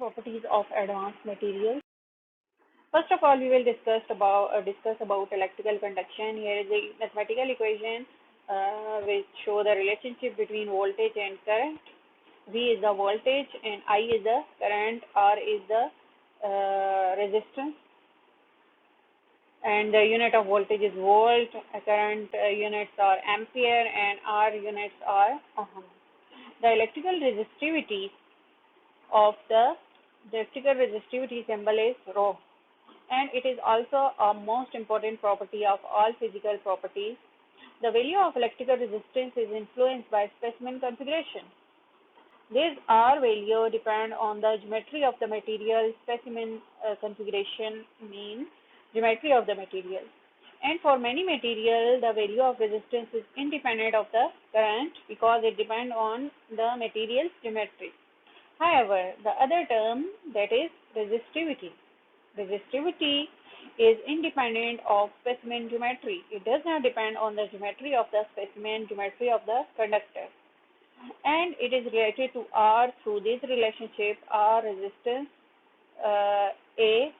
properties of advanced materials. First of all, we will discuss about electrical conduction. Here is a mathematical equation which show the relationship between voltage and current. V is the voltage and I is the current. R is the resistance, and the unit of voltage is volt. Current units are ampere, and R units are ohm. The electrical resistivity symbol is rho, and it is also a most important property of all physical properties. The value of electrical resistance is influenced by specimen configuration. This R value depend on the geometry of the material. Specimen configuration means geometry of the material. And for many materials, the value of resistance is independent of the current because it depends on the material's geometry. However, the other term, that is resistivity. Resistivity is independent of specimen geometry. It does not depend on the geometry of the specimen, geometry of the conductor. And it is related to R through this relationship. R resistance, A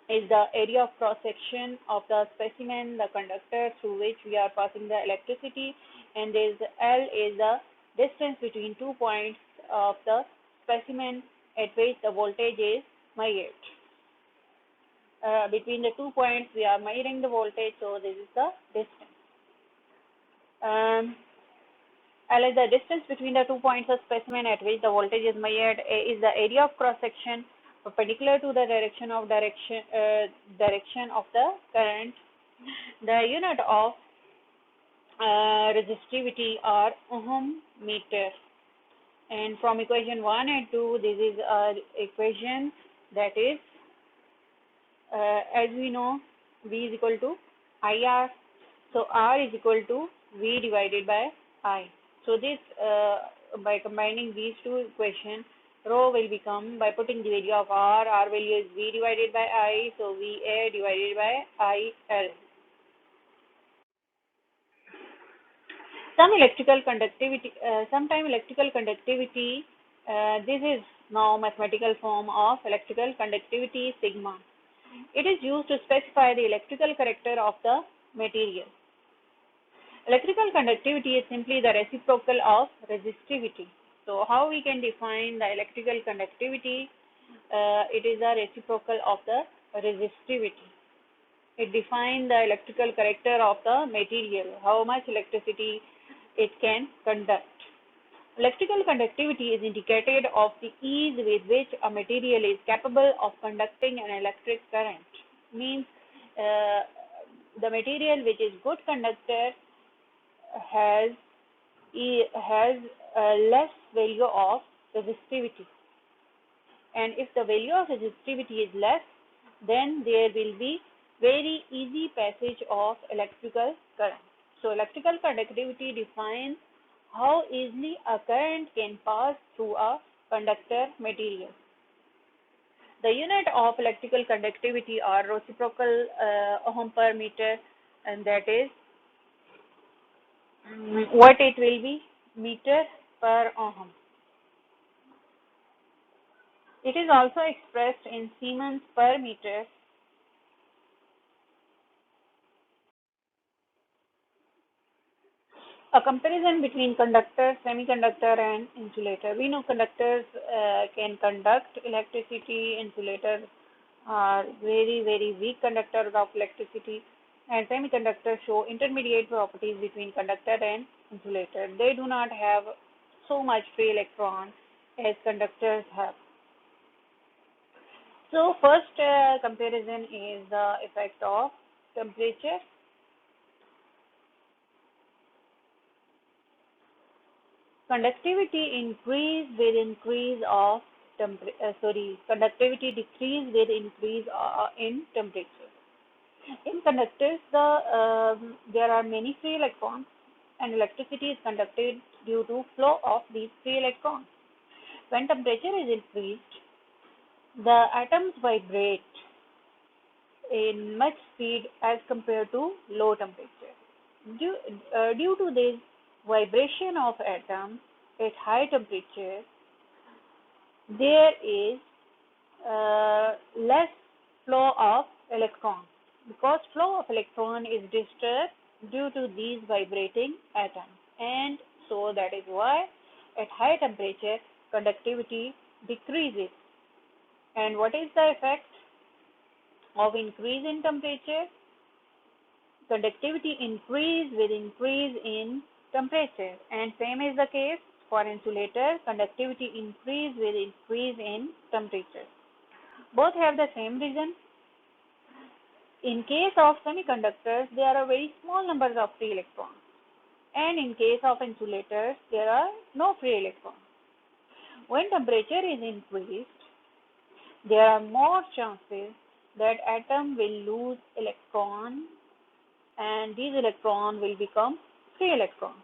is the area of cross section of the specimen, the conductor through which we are passing the electricity, and there is L is the distance between 2 points of the specimen at which the voltage is measured. Between the 2 points we are measuring the voltage, so this is the distance. L is the distance between the 2 points of specimen at which the voltage is measured. A is the area of cross section perpendicular to the direction of the current. The unit of resistivity are ohm meter. And from equation 1 and 2, this is our equation, that is, as we know, V is equal to IR. So R is equal to V divided by I. So this, by combining these two equations, rho will become, by putting the value of R value is V divided by I, so VA divided by IL. Sometimes electrical conductivity, this is now mathematical form of electrical conductivity, sigma. It is used to specify the electrical character of the material. Electrical conductivity is simply the reciprocal of resistivity. So how we can define the electrical conductivity? It is a reciprocal of the resistivity. It defines the electrical character of the material, how much electricity it can conduct. Electrical conductivity is indicated of the ease with which a material is capable of conducting an electric current. Means the material which is good conductor has less value of resistivity, and if the value of resistivity is less, then there will be very easy passage of electrical current. So electrical conductivity defines how easily a current can pass through a conductor material. The unit of electrical conductivity are reciprocal ohm per meter, and that is what it will be, meter per ohm. It is also expressed in Siemens per meter. A comparison between conductor, semiconductor and insulator. We know conductors can conduct electricity. Insulators are very, very weak conductors of electricity, and semiconductors show intermediate properties between conductor and insulator. They do not have so much free electrons as conductors have. So first comparison is the effect of temperature. Conductivity increase with increase of conductivity decrease with increase in temperature. In conductors, there are many free electrons, and electricity is conducted due to flow of these free electrons. When temperature is increased, the atoms vibrate in much speed as compared to low temperature. Due to this vibration of atoms at high temperature, there is less flow of electrons, because flow of electron is disturbed due to these vibrating atoms, and so that is why at high temperature conductivity decreases. And what is the effect of increase in temperature? Conductivity increase with increase in temperature, and same is the case for insulator. Conductivity increase with increase in temperature. Both have the same reason. In case of semiconductors, there are very small numbers of free electrons, and in case of insulators, there are no free electrons. When temperature is increased, there are more chances that atom will lose electron, and these electrons will become free electrons.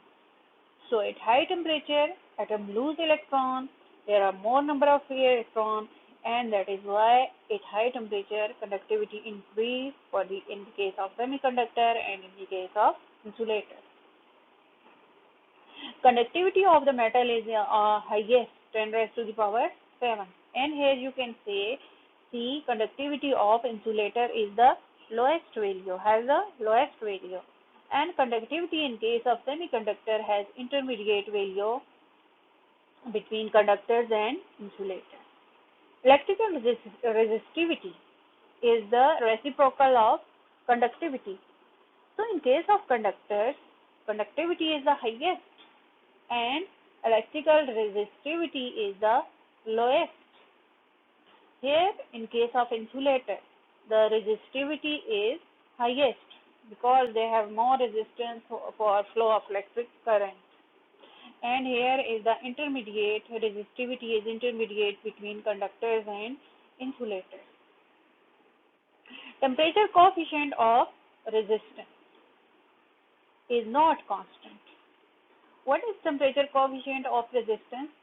So at high temperature, atom lose electron, there are more number of free electrons, and that is why at high temperature conductivity increase in the case of semiconductor and in the case of insulator. Conductivity of the metal is highest, 10 raised to the power 7, and here you can see conductivity of insulator is the lowest value, has the lowest value, and conductivity in case of semiconductor has intermediate value between conductors and insulators. Electrical resistivity is the reciprocal of conductivity. So in case of conductors, conductivity is the highest and electrical resistivity is the lowest. Here in case of insulator, the resistivity is highest because they have more resistance for flow of electric current. And here is the intermediate, resistivity is intermediate between conductors and insulators. Temperature coefficient of resistance is not constant. What is temperature coefficient of resistance?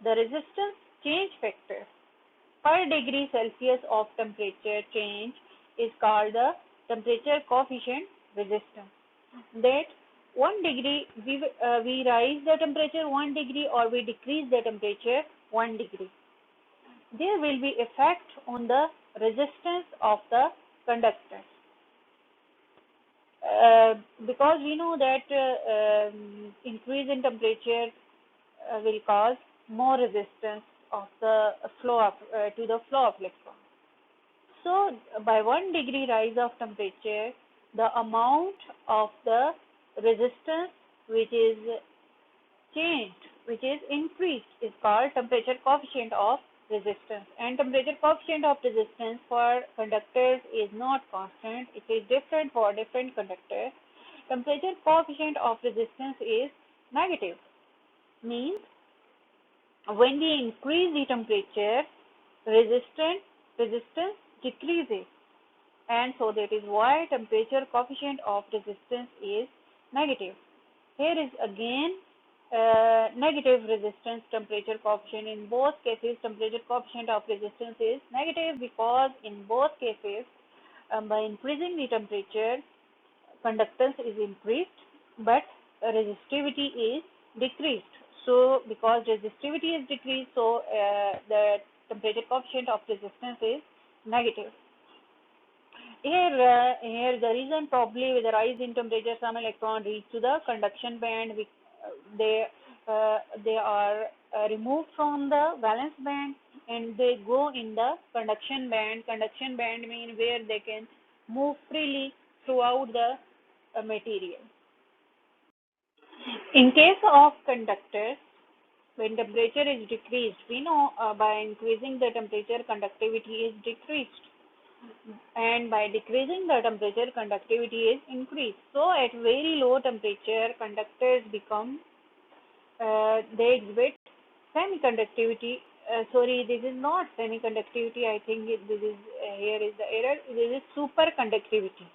The resistance change factor per degree Celsius of temperature change is called the temperature coefficient resistance. That 1 degree, we rise the temperature 1 degree or we decrease the temperature 1 degree. There will be effect on the resistance of the conductor. Because we know that increase in temperature will cause more resistance of the flow of, to the flow of electrons. So by 1 degree rise of temperature, the amount of the resistance which is changed, which is increased, is called temperature coefficient of resistance. And temperature coefficient of resistance for conductors is not constant, it is different for different conductors. Temperature coefficient of resistance is negative, means when we increase the temperature, resistance decreases, and so that is why temperature coefficient of resistance is negative. Here is again negative resistance temperature coefficient. In both cases, temperature coefficient of resistance is negative because in both cases, by increasing the temperature, conductance is increased, but resistivity is decreased. So because resistivity is decreased, so the temperature coefficient of resistance is negative. Here the reason probably with the rise in temperature, some electrons reach to the conduction band. They are removed from the valence band and they go in the conduction band. Conduction band means where they can move freely throughout the material. In case of conductors, when temperature is decreased, we know by increasing the temperature, conductivity is decreased, and by decreasing the temperature, conductivity is increased. So at very low temperature, conductors become they exhibit semiconductivity. Sorry, this is not semiconductivity. I think this is here is the error. This is superconductivity.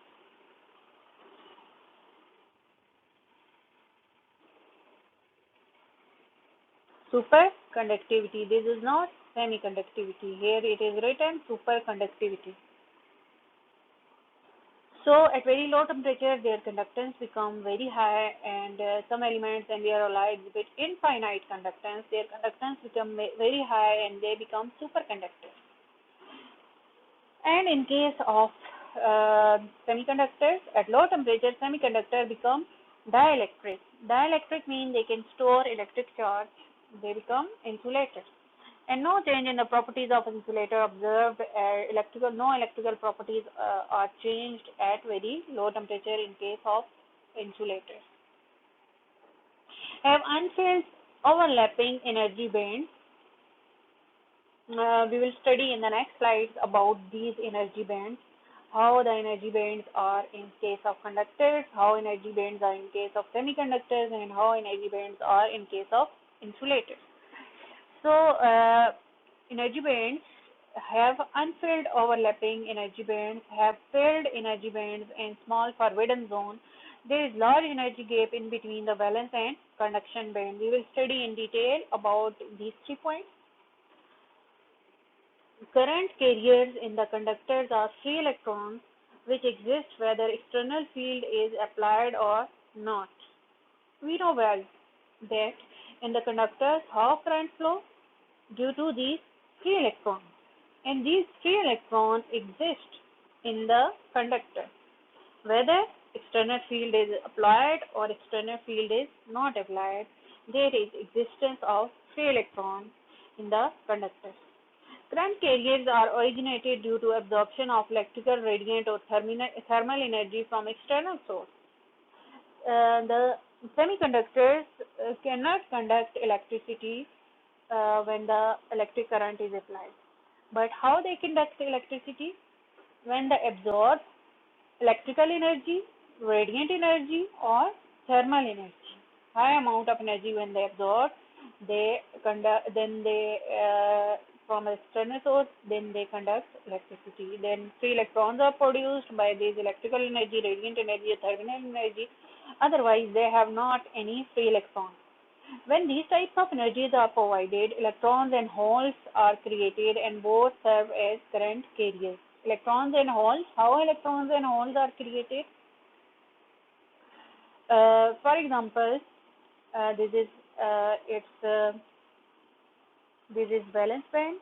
Superconductivity. This is not semiconductivity. Here it is written superconductivity. So at very low temperature, their conductance become very high, and some elements and their alloy exhibit infinite conductance. Their conductance become very high and they become superconductors. And in case of semiconductors, at low temperature, semiconductor become dielectric. Dielectric means they can store electric charge. They become insulators. And no change in the properties of insulator observed. No electrical properties are changed at very low temperature in case of insulators. Have unfilled overlapping energy bands. We will study in the next slides about these energy bands, how the energy bands are in case of conductors, how energy bands are in case of semiconductors, and how energy bands are in case of insulators. So, energy bands have unfilled overlapping energy bands, have filled energy bands, and small forbidden zone. There is large energy gap in between the valence and conduction band. We will study in detail about these 3 points. Current carriers in the conductors are free electrons which exist whether external field is applied or not. We know well that in the conductors how current flow due to these free electrons, and these free electrons exist in the conductor whether external field is applied or external field is not applied. There is existence of free electrons in the conductors. Current carriers are originated due to absorption of electrical radiant or thermal energy from external source. The semiconductors cannot conduct electricity when the electric current is applied. But how they conduct electricity? When they absorb electrical energy, radiant energy, or thermal energy. High amount of energy when they absorb, they conduct, then they from external source, then they conduct electricity. Then free electrons are produced by this electrical energy, radiant energy, thermal energy. Otherwise, they have not any free electrons. When these types of energies are provided, electrons and holes are created and both serve as current carriers. Electrons and holes. How electrons and holes are created? For example, this is this is valence band.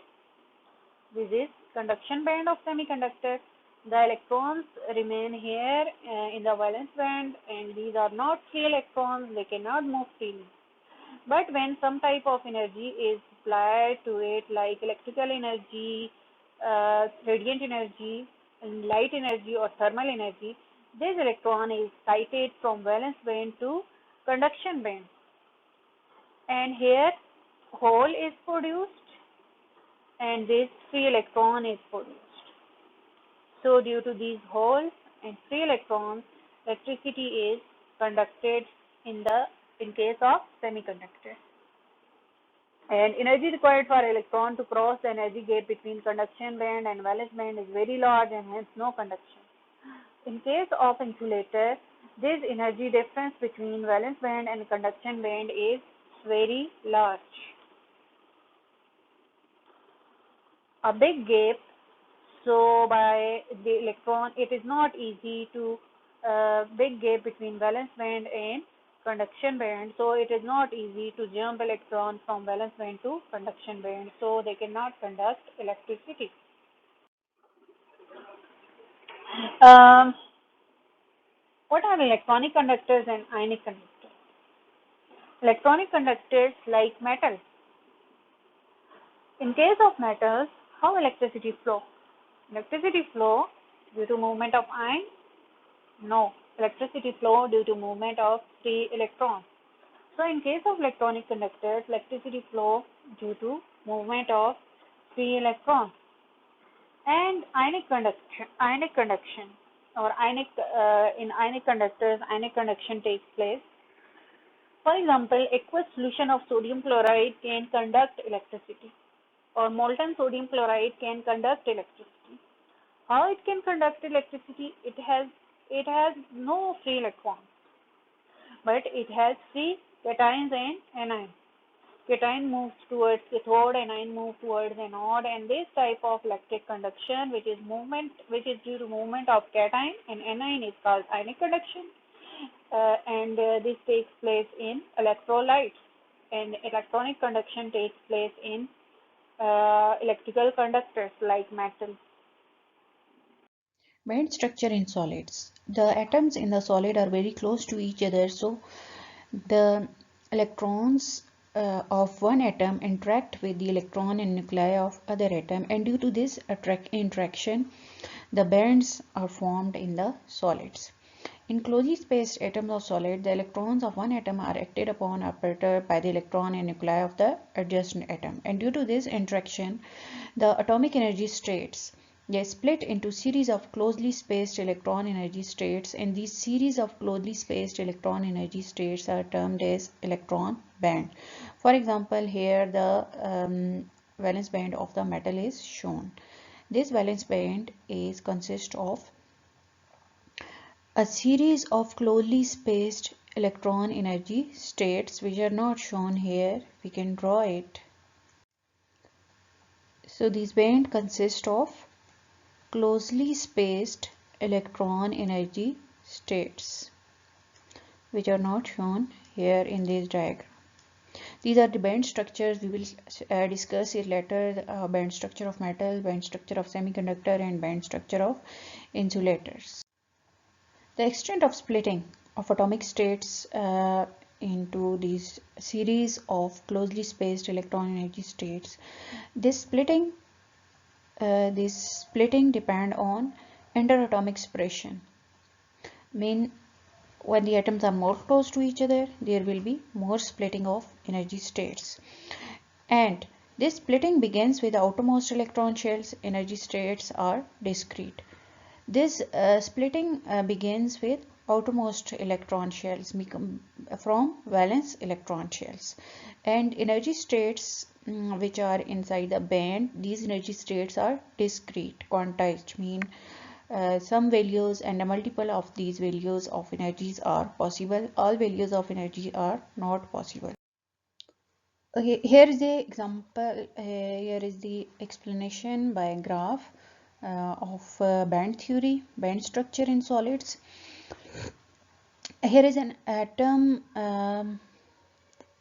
This is conduction band of semiconductor. The electrons remain here in the valence band, and these are not free electrons. They cannot move freely. But when some type of energy is applied to it, like electrical energy, radiant energy, and light energy or thermal energy, this electron is sighted from valence band to conduction band. And here hole is produced and this free electron is produced. So due to these holes and free electrons, electricity is conducted in case of semiconductor. And energy required for electron to cross the energy gap between conduction band and valence band is very large and hence no conduction. In case of insulator, this energy difference between valence band and conduction band is very large. A big gap, so by the electron, it is not easy to big gap between valence band and conduction band, so it is not easy to jump electron from valence band to conduction band, so they cannot conduct electricity. What are electronic conductors and ionic conductors? Electronic conductors like metal. In case of metals, how electricity flow? Electricity flow due to movement of ion? No. Electricity flow due to movement of free electrons. So in case of electronic conductors, electricity flow due to movement of free electrons. And ionic conduction or in ionic conductors, ionic conduction takes place. For example, aqueous solution of sodium chloride can conduct electricity, or molten sodium chloride can conduct electricity. How it can conduct electricity? It has no free electrons, but it has free cations and anions. Cation moves towards cathode, anion moves towards anode, and this type of electric conduction, which is due to movement of cation and anion, is called ionic conduction. And this takes place in electrolytes, and electronic conduction takes place in electrical conductors like metal. Band structure in solids. The atoms in the solid are very close to each other, so the electrons of one atom interact with the electron and nuclei of other atom, and due to this interaction, the bands are formed in the solids. In closely spaced atoms of solid, the electrons of one atom are acted upon or perturbed by the electron and nuclei of the adjacent atom, and due to this interaction, the atomic energy states, they split into series of closely spaced electron energy states, and these series of closely spaced electron energy states are termed as electron band. For example, here the valence band of the metal is shown. This valence band consists of a series of closely spaced electron energy states which are not shown here. We can draw it. So this band consists of closely spaced electron energy states which are not shown here in this diagram. These are the band structures. We will discuss it later. The band structure of metal, band structure of semiconductor, and band structure of insulators. The extent of splitting of atomic states into these series of closely spaced electron energy states. This splitting depend on interatomic separation. Mean when the atoms are more close to each other, there will be more splitting of energy states. And this splitting begins with the outermost electron shells. Energy states are discrete. This splitting begins with outermost electron shells from valence electron shells, and energy states which are inside the band, these energy states are discrete, quantized, mean some values and a multiple of these values of energies are possible. All values of energy are not possible. Okay, here is the example. Here is the explanation by graph of band theory, band structure in solids. Here is an atom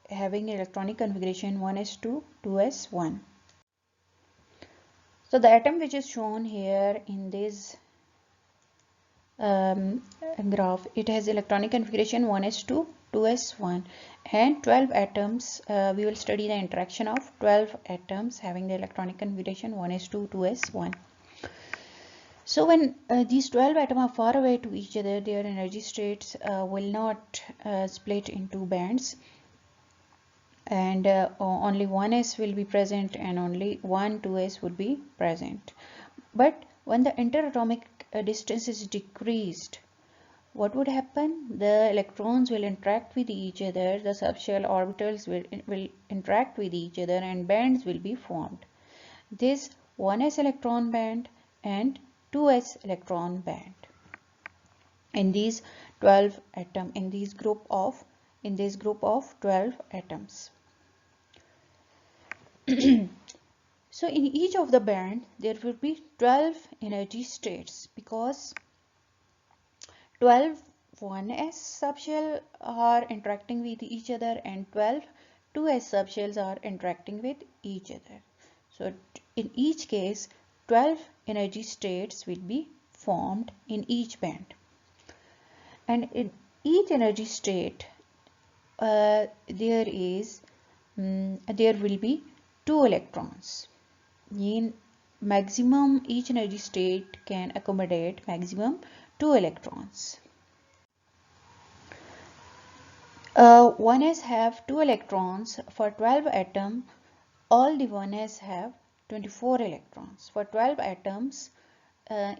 having electronic configuration 1s2, 2s1. So the atom which is shown here in this graph, it has electronic configuration 1s2, 2s1, and 12 atoms. We will study the interaction of 12 atoms having the electronic configuration 1s2, 2s1. So when these 12 atoms are far away to each other, their energy states will not split into bands, and only 1s will be present and only 1 2s would be present. But when the interatomic distance is decreased, what would happen? The electrons will interact with each other, the subshell orbitals will interact with each other, and bands will be formed. This 1s electron band and 2s electron band in these 12 atom in this group of 12 atoms. So in each of the band there will be 12 energy states, because 12 1s subshell are interacting with each other and 12 2s subshells are interacting with each other. So in each case 12 energy states will be formed in each band, and in each energy state there will be 2 electrons. In maximum, each energy state can accommodate maximum 2 electrons. 1s have 2 electrons. For 12 atom, all the 1s have 24 electrons. For 12 atoms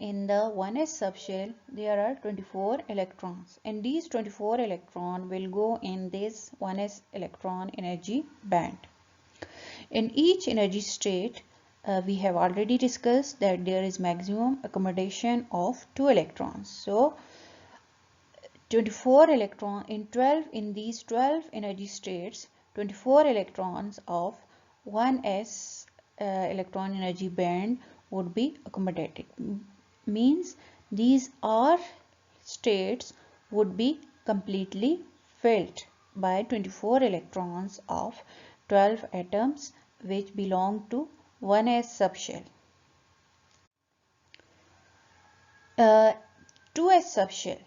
in the 1s subshell, there are 24 electrons, and these 24 electron will go in this 1s electron energy band. In each energy state, we have already discussed that there is maximum accommodation of 2 electrons. So 24 electron in these 12 energy states, 24 electrons of 1s electron energy band would be accommodated. Means these R states would be completely filled by 24 electrons of 12 atoms which belong to 1s subshell. 2s subshell.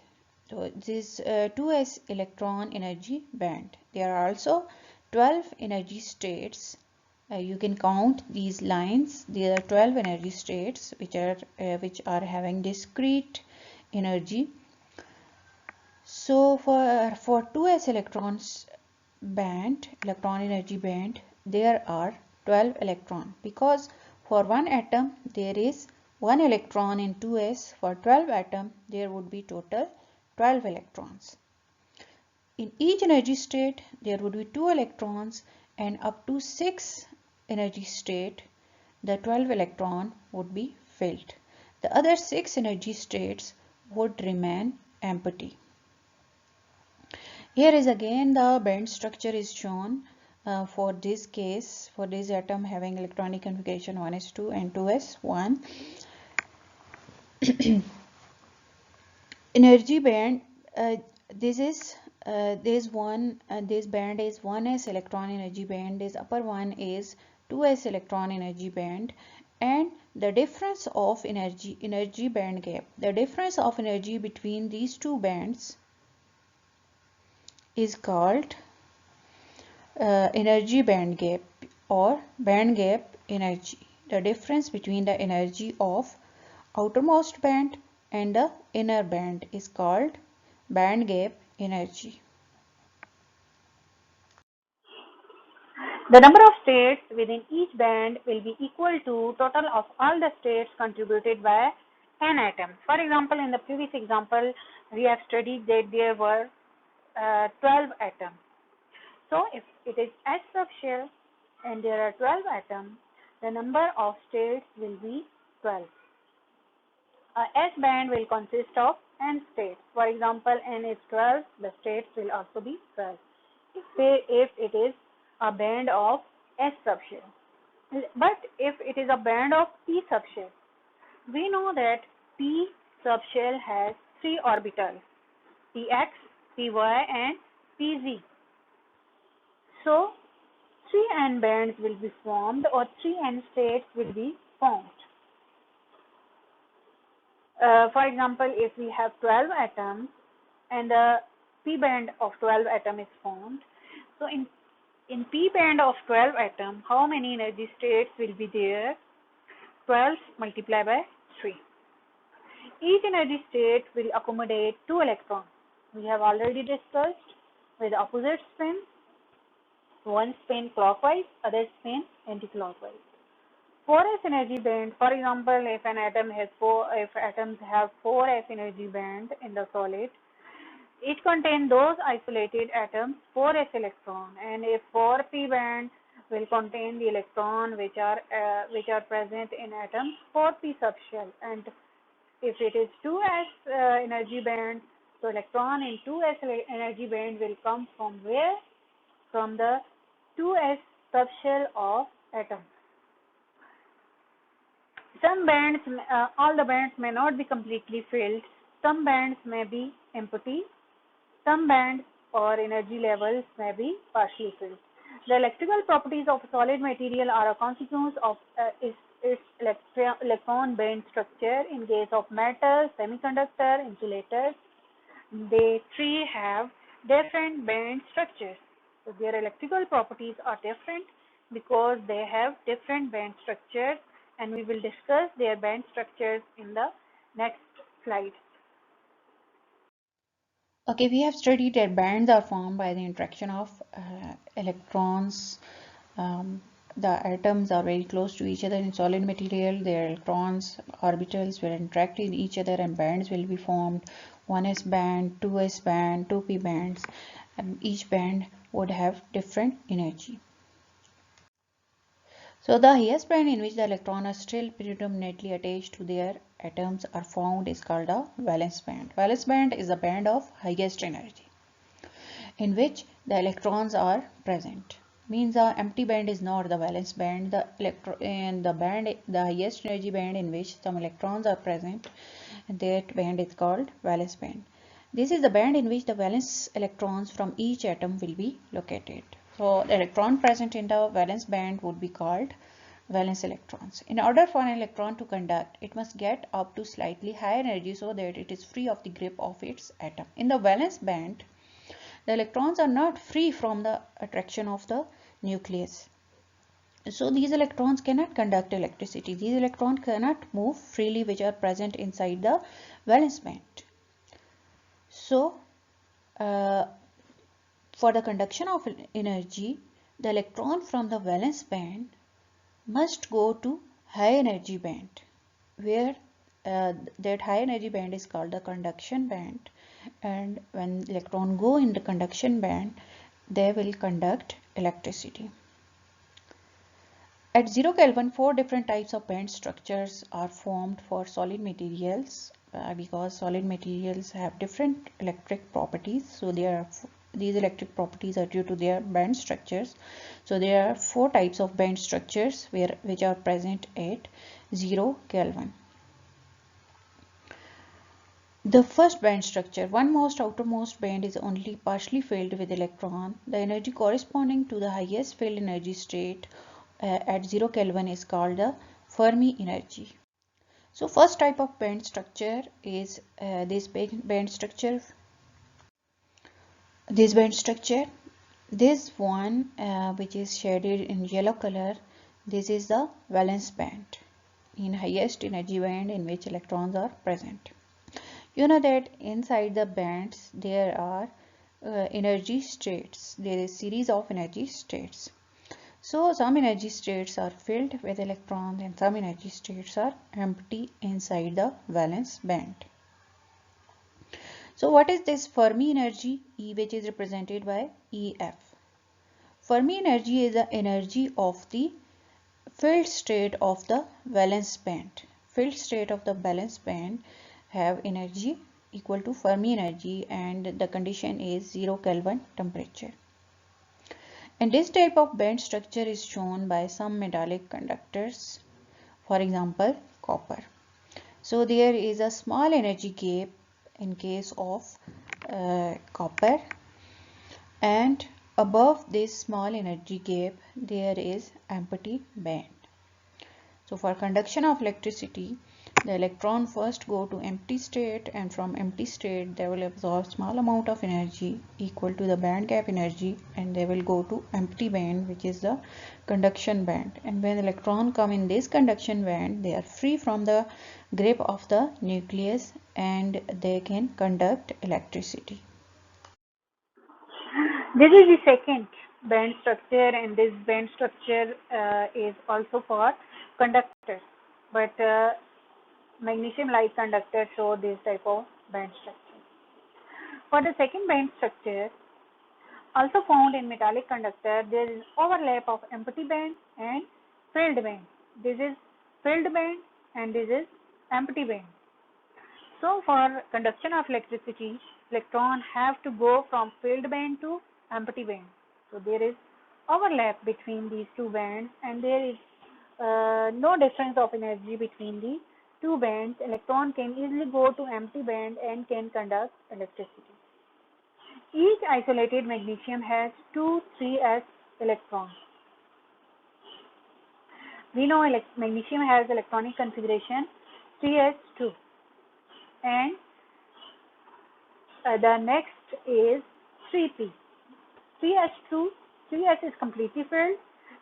So this 2s electron energy band. There are also 12 energy states. You can count these lines. There are 12 energy states which are having discrete energy. So for 2s electron energy band, there are 12 electron, because for one atom there is one electron in 2s. For 12 atom there would be total 12 electrons. In each energy state there would be 2 electrons, and up to 6 energy state the 12 electron would be filled. The other 6 energy states would remain empty. Here is again the band structure is shown for this case, for this atom having electronic configuration 1s2 and 2s1. Energy band, this band is 1s electron energy band, this upper one is 2s electron energy band, and the difference of energy band gap, the difference of energy between these two bands is called energy band gap or band gap energy. The difference between the energy of outermost band and the inner band is called band gap energy. The number of states within each band will be equal to total of all the states contributed by an atom. For example, in the previous example, we have studied that there were 12 atoms. So if it is S subshell and there are 12 atoms, the number of states will be 12. A S band will consist of n states. For example, n is 12, the states will also be 12. If it is a band of S subshell. But if it is a band of P subshell, we know that P subshell has 3 orbitals, Px, Py and Pz. So 3n bands will be formed, or 3n states will be formed. For example, if we have 12 atoms and the p band of 12 atom is formed, so in p band of 12 atom, how many energy states will be there? 12 multiplied by 3. Each energy state will accommodate 2 electrons. We have already discussed with opposite spin. One spin clockwise, other spin anti-clockwise. 4s energy band, for example, if atoms have 4s energy band in the solid, each contain those isolated atoms 4s electron, and if 4p band will contain the electron which are present in atoms 4p subshell, and if it is 2s energy band, so electron in 2s energy band will come from where? From the 2s subshell of atom. Some bands, all the bands may not be completely filled. Some bands may be empty. Some bands or energy levels may be partially filled. The electrical properties of a solid material are a consequence of its electron band structure. In case of metal, semiconductor, insulators, they three have different band structures. So their electrical properties are different because they have different band structures, and we will discuss their band structures in the next slide. Okay, we have studied that bands are formed by the interaction of electrons. The atoms are very close to each other in solid material. Their electrons, orbitals will interact with each other and bands will be formed. 1s band, 2s band, 2p bands, and each band would have different energy. So the highest band in which the electrons are still predominantly attached to their atoms are found is called a valence band. Valence band is the band of highest energy in which the electrons are present. Means the empty band is not the valence band. The highest energy band in which some electrons are present, that band is called valence band. This is the band in which the valence electrons from each atom will be located. So the electron present in the valence band would be called valence electrons. In order for an electron to conduct, it must get up to slightly higher energy so that it is free of the grip of its atom. In the valence band, the electrons are not free from the attraction of the nucleus. So these electrons cannot conduct electricity. These electrons cannot move freely, which are present inside the valence band. So for the conduction of energy, the electron from the valence band must go to high energy band, where that high energy band is called the conduction band, and when electron go in the conduction band, they will conduct electricity. At 0 Kelvin, 4 different types of band structures are formed for solid materials because solid materials have different electric properties. So these electric properties are due to their band structures. So there are 4 types of band structures which are present at 0 Kelvin. The first band structure, one most outermost band is only partially filled with electron. The energy corresponding to the highest field energy state at 0 Kelvin is called the Fermi energy. So first type of band structure is this band structure. This one which is shaded in yellow color, this is the valence band, in highest energy band in which electrons are present. You know that inside the bands there are energy states. There is series of energy states. So some energy states are filled with electrons and some energy states are empty inside the valence band. So what is this Fermi energy, E, which is represented by EF? Fermi energy is the energy of the filled state of the valence band. Filled state of the valence band have energy equal to Fermi energy, and the condition is 0 Kelvin temperature. And this type of band structure is shown by some metallic conductors, for example copper. So there is a small energy gap in case of copper, and above this small energy gap there is empty band. So for conduction of electricity, the electron first go to empty state, and from empty state they will absorb small amount of energy equal to the band gap energy, and they will go to empty band, which is the conduction band. And when electron come in this conduction band, they are free from the grip of the nucleus and they can conduct electricity. This is the second band structure, and this band structure is also for conductors, but magnesium light conductors show this type of band structure. For the second band structure, also found in metallic conductor, there is overlap of empty band and filled band. This is filled band and this is empty band. So for conduction of electricity, electron have to go from filled band to empty band. So there is overlap between these two bands, and there is no difference of energy between the two bands. Electron can easily go to empty band and can conduct electricity. Each isolated magnesium has two 3s electrons. We know magnesium has electronic configuration 3s2, and the next is 3p. 3s2, 3s is completely filled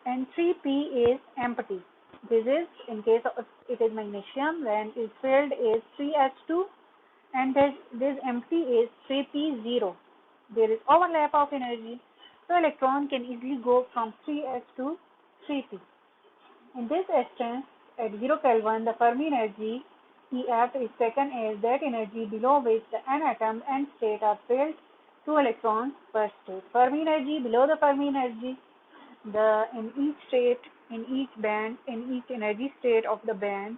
and 3p is empty. This is in case of it is magnesium, when it is filled is 3s2 and this empty is 3p0. There is overlap of energy, so electron can easily go from 3s to 3p. In this instance, at 0 Kelvin, the Fermi energy EF is taken as that energy below which the n atom and state are filled 2 electrons per state. Fermi energy below the Fermi energy, in each state, in each band, in each energy state of the band,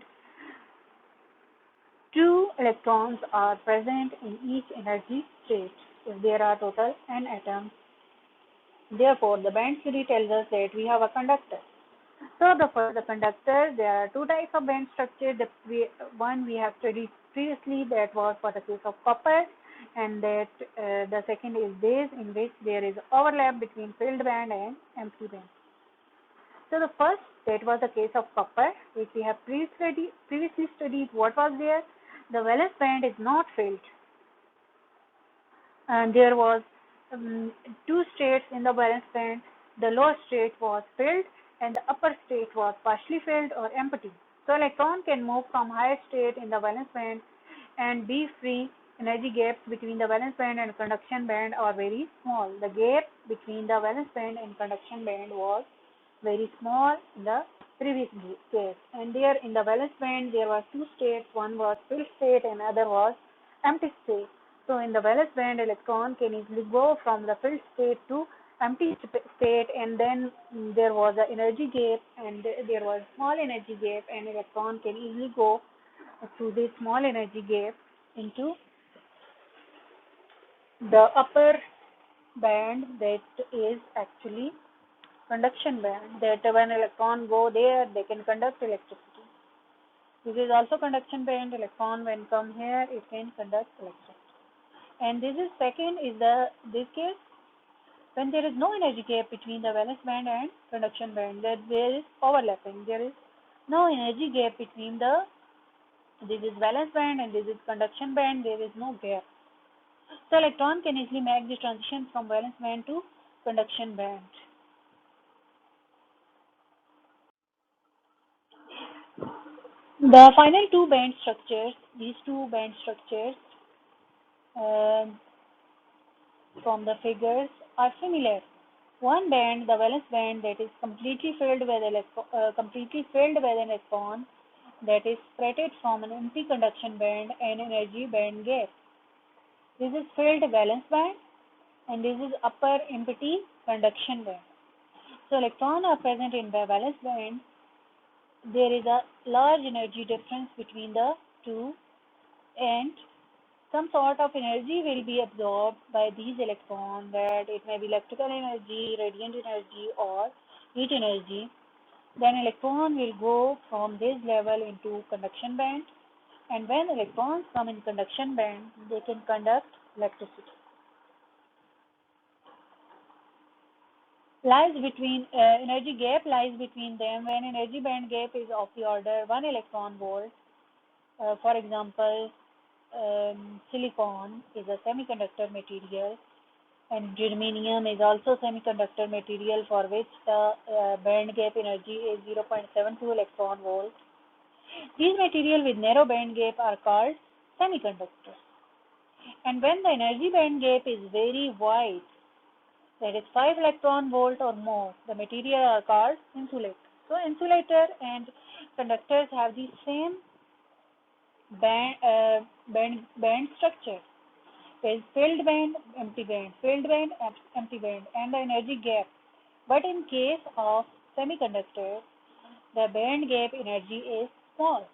2 electrons are present in each energy state if there are total n atoms. Therefore, the band theory tells us that we have a conductor. So for the conductor, there are 2 types of band structure. One we have studied previously, that was for the case of copper, and that the second is this, in which there is overlap between filled band and empty band. So the first That was the case of copper, which we have previously studied. What was there? The valence band is not filled, and there was two states in the valence band. The lower state was filled and the upper state was partially filled or empty. So electron can move from higher state in the valence band and be free. Energy gaps between the valence band and conduction band are very small. The gap between the valence band and conduction band was very small in the previous case. And there in the valence band there were two states. One was filled state and other was empty state. So in the valence band, electron can easily go from the filled state to empty state, and then there was an energy gap, and there was small energy gap, and electron can easily go through this small energy gap into the upper band, that is actually conduction band, that when electron go there they can conduct electricity. This is also conduction band. Electron when come here it can conduct electricity. And this is second is this case when there is no energy gap between the valence band and conduction band, that there is overlapping. There is no energy gap between this is valence band and this is conduction band. There is no gap. So electron can easily make the transition from valence band to conduction band. The final two band structures, these two band structures from the figures are similar. One band, the valence band, that is completely filled with an electron that is separated from an empty conduction band and energy band gap. This is filled valence band and this is upper empty conduction band. So electrons are present in the valence band. There is a large energy difference between the two, and some sort of energy will be absorbed by these electrons, that it may be electrical energy, radiant energy or heat energy. Then electron will go from this level into conduction band, and when electrons come in conduction band they can conduct electricity. Energy gap lies between them when energy band gap is of the order 1 electron volt. For example, silicon is a semiconductor material, and germanium is also semiconductor material, for which the band gap energy is 0.72 electron volt. These materials with narrow band gap are called semiconductors. And when the energy band gap is very wide, that is 5 electron volt or more, the material are called insulators. So insulator and conductors have the same band structure. There is filled band, empty band, filled band, empty band, and the energy gap. But in case of semiconductors, the band gap energy is small.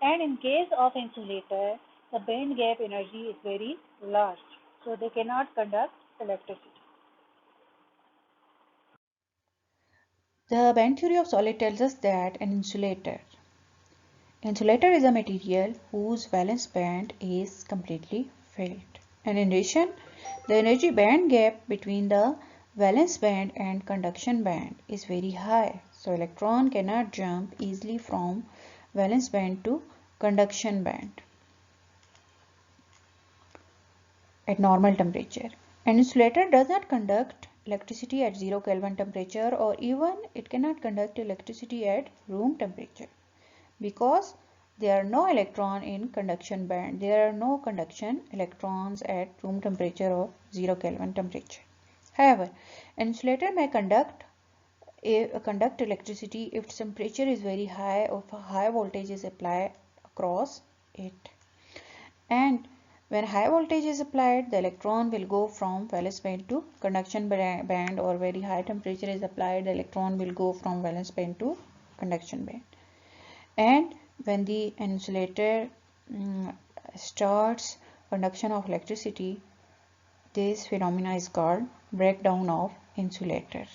And in case of insulator, the band gap energy is very large. So they cannot conduct electricity. The band theory of solid tells us that an insulator is a material whose valence band is completely filled. And in addition, the energy band gap between the valence band and conduction band is very high. So electron cannot jump easily from valence band to conduction band at normal temperature. An insulator does not conduct electricity at 0 Kelvin temperature, or even it cannot conduct electricity at room temperature, because there are no electrons in conduction band. There are no conduction electrons at room temperature or 0 Kelvin temperature. However, an insulator may conduct electricity if temperature is very high or if a high voltage is applied across it. And when high voltage is applied, the electron will go from valence band to conduction band, or very high temperature is applied, the electron will go from valence band to conduction band. And when the insulator starts conduction of electricity, this phenomena is called breakdown of insulator.